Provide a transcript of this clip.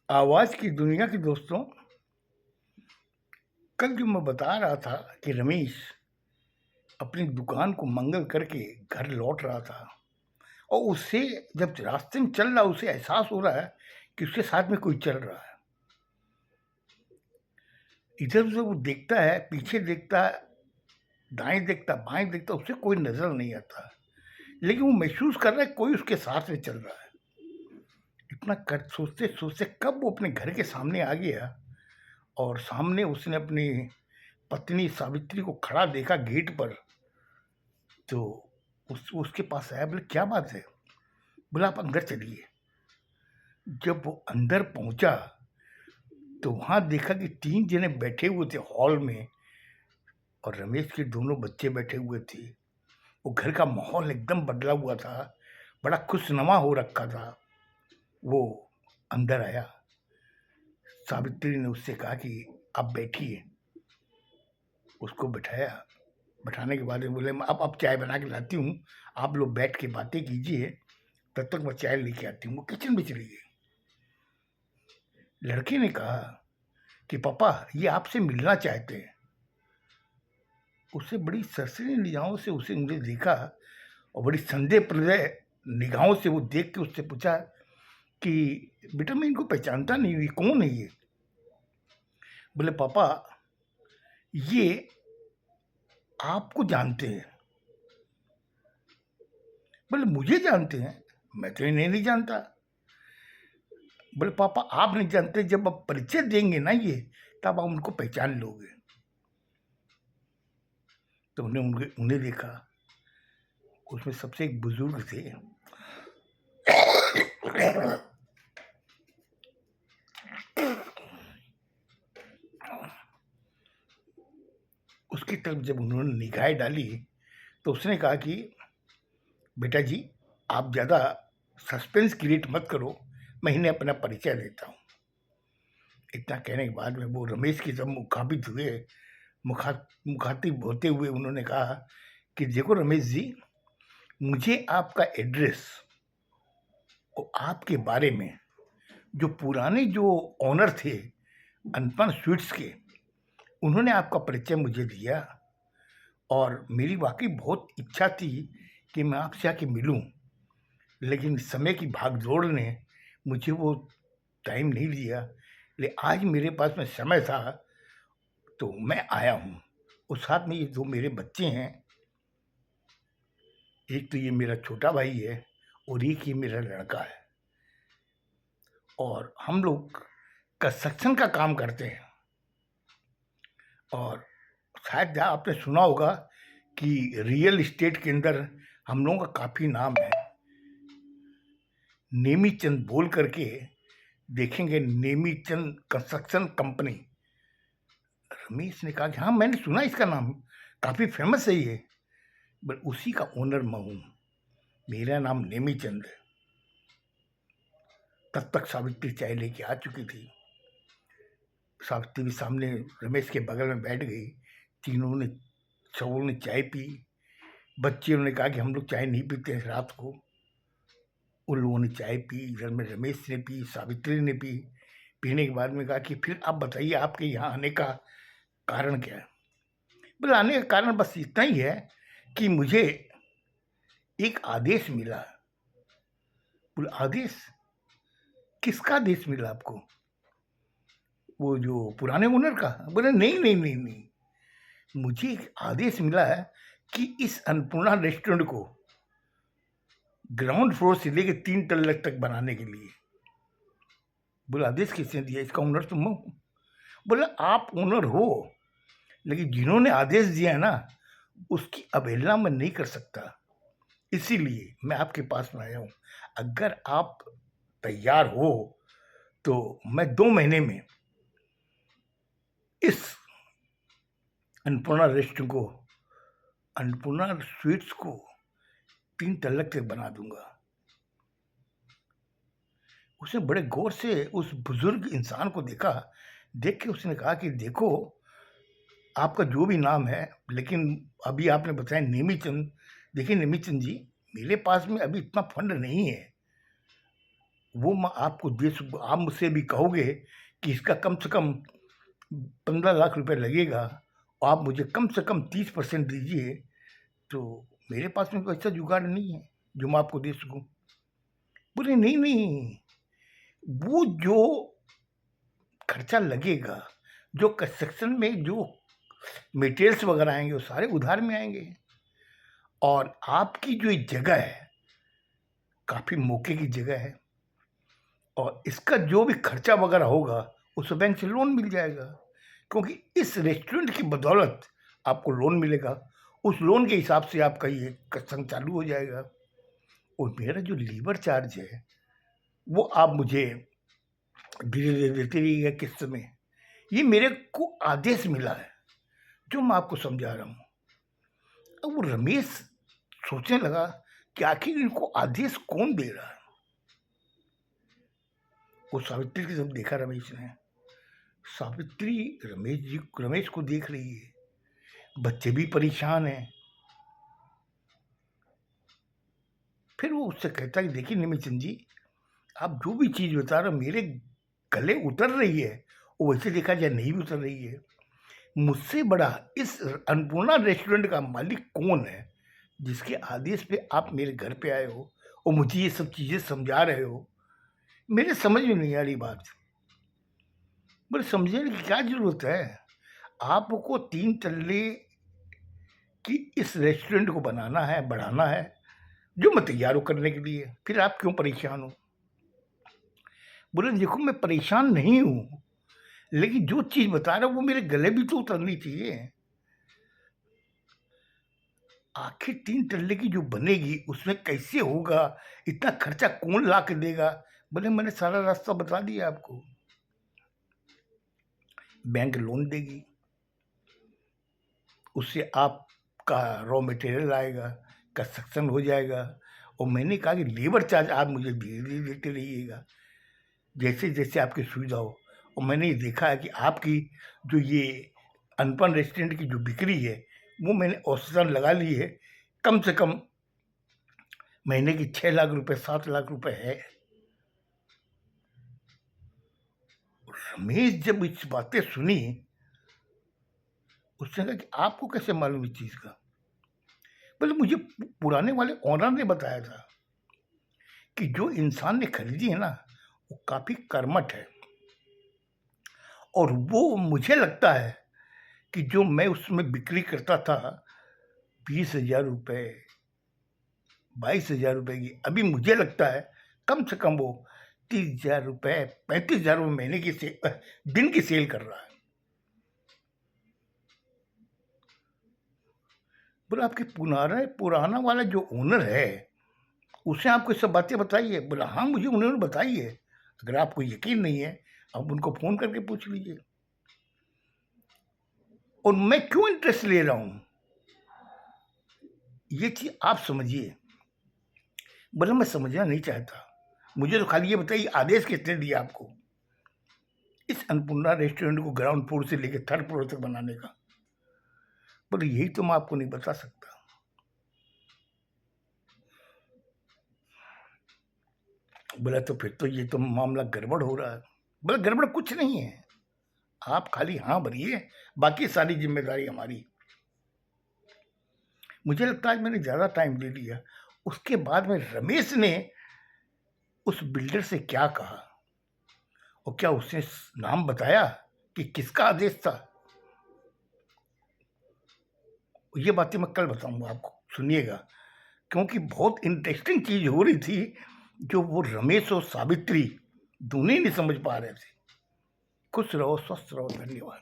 आवाज़ की दुनिया के दोस्तों, कल जो मैं बता रहा था कि रमेश अपनी दुकान को मंगल करके घर लौट रहा था और उससे जब रास्ते में चल रहा उसे एहसास हो रहा है कि उसके साथ में कोई चल रहा है। इधर उधर वो देखता है, पीछे देखता है, दाएं देखता, बाएं देखता, उसे कोई नजर नहीं आता, लेकिन वो महसूस कर रहा है कोई उसके साथ में चल रहा है। इतना कर सोचते सोचते कब वो अपने घर के सामने आ गया और सामने उसने अपनी पत्नी सावित्री को खड़ा देखा गेट पर। तो उसके पास आया, बोले क्या बात है? बोला आप अंदर चलिए। जब वो अंदर पहुंचा तो वहां देखा कि 3 जने बैठे हुए थे हॉल में और रमेश के दोनों बच्चे बैठे हुए थे। वो घर का माहौल एकदम बदला हुआ था, बड़ा खुशनुमा हो रखा था। वो अंदर आया, सावित्री ने उससे कहा कि आप बैठिए। उसको बिठाया, बैठाने के बाद बोले अब चाय बना के लाती हूँ, आप लोग बैठ के बातें कीजिए, तब तक मैं चाय लेके आती हूँ। वो किचन में चली गई। लड़के ने कहा कि पापा ये आपसे मिलना चाहते हैं। उससे बड़ी सरसरी निगाहों से उसे मुझे देखा और बड़ी संदेहप्रदय निगाहों से वो देख के उससे पूछा कि बेटा मैं इनको पहचानता नहीं हूँ, ये कौन है ये? बोले पापा ये आपको जानते हैं। बोले मुझे जानते हैं? मैं तो इन्हें नहीं जानता। बोले पापा आप नहीं जानते, जब आप परिचय देंगे ना ये, तब आप उनको पहचान लोगे। तो उन्हें उन्हें देखा, उसमें सबसे एक बुजुर्ग थे। उसकी तरफ जब उन्होंने निगाहें डाली तो उसने कहा कि बेटा जी आप ज़्यादा सस्पेंस क्रिएट मत करो, मैं इन्हें अपना परिचय देता हूँ। इतना कहने के बाद में वो रमेश की जब मुखाबित हुए, मुखातिब होते हुए उन्होंने कहा कि देखो रमेश जी, मुझे आपका एड्रेस और आपके बारे में, जो पुराने जो ऑनर थे अनपन स्वीट्स के, उन्होंने आपका परिचय मुझे दिया और मेरी वाकई बहुत इच्छा थी कि मैं आपसे आके मिलूं, लेकिन समय की भागदौड़ ने मुझे वो टाइम नहीं दिया। लेकिन आज मेरे पास में समय था तो मैं आया हूँ। और साथ में ये 2 मेरे बच्चे हैं, एक तो ये मेरा छोटा भाई है और एक ये मेरा लड़का है, और हम लोग कंस्ट्रक्शन का काम करते हैं। और शायद आपने सुना होगा कि रियल एस्टेट के अंदर हम लोगों का काफ़ी नाम है। नेमीचंद बोल करके देखेंगे, नेमीचंद कंस्ट्रक्शन कंपनी। रमेश ने कहा कि हाँ मैंने सुना इसका नाम, काफ़ी फेमस है ये, बट उसी का ओनर मैं हूँ, मेरा नाम नेमीचंद है। तब तक सावित्री चाय लेके आ चुकी थी। सावित्री भी सामने रमेश के बगल में बैठ गई। सबों ने चाय पी। बच्चियों ने कहा कि हम लोग चाय नहीं पीते हैं रात को। उन लोगों ने चाय पी, इधर में रमेश ने पी, सावित्री ने पी। पीने के बाद में कहा कि फिर आप बताइए आपके यहाँ आने का कारण क्या है? बोले आने का कारण बस इतना ही है कि मुझे एक आदेश मिला। बोले आदेश? किसका आदेश मिला आपको? वो जो पुराने ओनर का? बोले नहीं नहीं नहीं नहीं, मुझे एक आदेश मिला है कि इस अन्नपूर्णा रेस्टोरेंट को ग्राउंड फ्लोर से लेकर 3 तल्ले तक बनाने के लिए। बोला आदेश किसने दिया? इसका ओनर तो मैं हूँ। बोला आप ओनर हो, लेकिन जिन्होंने आदेश दिया है ना, उसकी अवहेलना मैं नहीं कर सकता, इसीलिए मैं आपके पास में आया हूँ। अगर आप तैयार हो तो मैं 2 महीने में इस अन्नपूर्णा रेस्टोरेंट को, अन्नपूर्णा स्वीट्स को 3 तल्ले तक बना दूंगा। उसने बड़े गौर से उस बुजुर्ग इंसान को देखा। देख के उसने कहा कि देखो आपका जो भी नाम है, लेकिन अभी आपने बताया नेमीचंद। देखिए नेमीचंद जी, मेरे पास में अभी इतना फंड नहीं है। वो मैं आपको दे सकूँ। आप मुझसे भी कहोगे कि इसका कम से कम 15 लाख रुपए लगेगा और आप मुझे कम से कम 30% दीजिए, तो मेरे पास में वैसा जुगाड़ नहीं है जो मैं आपको दे सकूँ। बोले नहीं, नहीं, वो जो खर्चा लगेगा, जो कंस्ट्रक्शन में जो मटेरियल्स वगैरह आएँगे, वो सारे उधार में आएँगे और आपकी जो ये जगह है, काफ़ी मौके की जगह है और इसका जो भी खर्चा वगैरह होगा, उस बैंक से लोन मिल जाएगा, क्योंकि इस रेस्टोरेंट की बदौलत आपको लोन मिलेगा। उस लोन के हिसाब से आपका ये कंस्ट्रक्शन चालू हो जाएगा और मेरा जो लेबर चार्ज है, वो आप मुझे धीरे-धीरे देते रहिएगा किस्त में। ये मेरे को आदेश मिला है, जो मैं आपको समझा रहा हूँ। अब वो रमेश सोचने लगा कि आखिर इनको आदेश कौन दे रहा है? वो सावित्री की तरफ देखा रमेश ने। सावित्री रमेश को देख रही है। बच्चे भी परेशान हैं। फिर वो उससे कहता है कि देखिए निमिचंद जी, आप जो भी चीज़ बता रहे हो मेरे गले उतर रही है, और वैसे देखा जाए नहीं भी उतर रही है। मुझसे बड़ा इस अन्नपूर्णा रेस्टोरेंट का मालिक कौन है, जिसके आदेश पे आप मेरे घर पे आए हो और मुझे ये सब चीज़ें समझा रहे हो? मेरे समझ में नहीं आ रही बात। बोले समझने की क्या ज़रूरत है? आपको 3 तल्ले की इस रेस्टोरेंट को बनाना है, बढ़ाना है, जो मैं तैयार हूँ करने के लिए। फिर आप क्यों परेशान हो? बोले देखो मैं परेशान नहीं हूँ, लेकिन जो चीज़ बता रहा हूँ वो मेरे गले भी तो उतरनी चाहिए। आखिर 3 तल्ले की जो बनेगी उसमें कैसे होगा? इतना खर्चा कौन ला के देगा? बोले मैंने सारा रास्ता बता दिया आपको। बैंक लोन देगी, उससे आपका रॉ मटेरियल आएगा, कंस्ट्रक्शन हो जाएगा और मैंने कहा कि लेबर चार्ज आप मुझे धीरे-धीरे देते रहिएगा, जैसे-जैसे आपकी सुविधा हो। और मैंने ये देखा है कि आपकी जो ये अन्नपूर्णा रेस्टोरेंट की जो बिक्री है, वो मैंने औसतन लगा ली है, कम से कम महीने की 6 लाख रुपए, 7 लाख रुपए है। रमेश जब इस बातें सुनी, उसने कहा कि आपको कैसे मालूम इस चीज़ का? बोले मुझे पुराने वाले ओनर ने बताया था कि जो इंसान ने खरीदी है ना, वो काफ़ी कर्मठ है और वो मुझे लगता है कि जो मैं उसमें बिक्री करता था 20,000 रुपए, 22,000 रुपए की, अभी मुझे लगता है कम से कम वो 30,000 रुपए, 35,000 रुपए महीने की दिन की सेल कर रहा है। बोला आपके पुराना वाला जो ओनर है, उसने आपको ये सब बातें बताई है? बोला हाँ, मुझे उन्होंने बताई है। अगर आपको यकीन नहीं है, आप उनको फ़ोन करके पूछ लीजिए। और मैं क्यों इंटरेस्ट ले रहा हूँ, ये चीज़ आप समझिए। बोला मैं समझना नहीं चाहता, मुझे तो खाली ये बताइए आदेश किसने दिया आपको इस अन्नपूर्णा रेस्टोरेंट को ग्राउंड फ्लोर से लेकर 3rd फ्लोर तक बनाने का? बोले यही तो मैं आपको नहीं बता सकता। बोला तो फिर तो ये तो मामला गड़बड़ हो रहा है। बोला गड़बड़ कुछ नहीं है, आप खाली हाँ भरिए, बाकी सारी जिम्मेदारी हमारी। मुझे लगता है मैंने ज़्यादा टाइम ले लिया। उसके बाद में रमेश ने उस बिल्डर से क्या कहा और क्या उसने नाम बताया कि किसका आदेश था? ये बातें मैं कल बताऊंगा आपको, सुनिएगा, क्योंकि बहुत इंटरेस्टिंग चीज़ हो रही थी जो वो रमेश और सावित्री दोनों ही नहीं समझ पा रहे थे। खुश रहो, स्वस्थ रहो, धन्यवाद।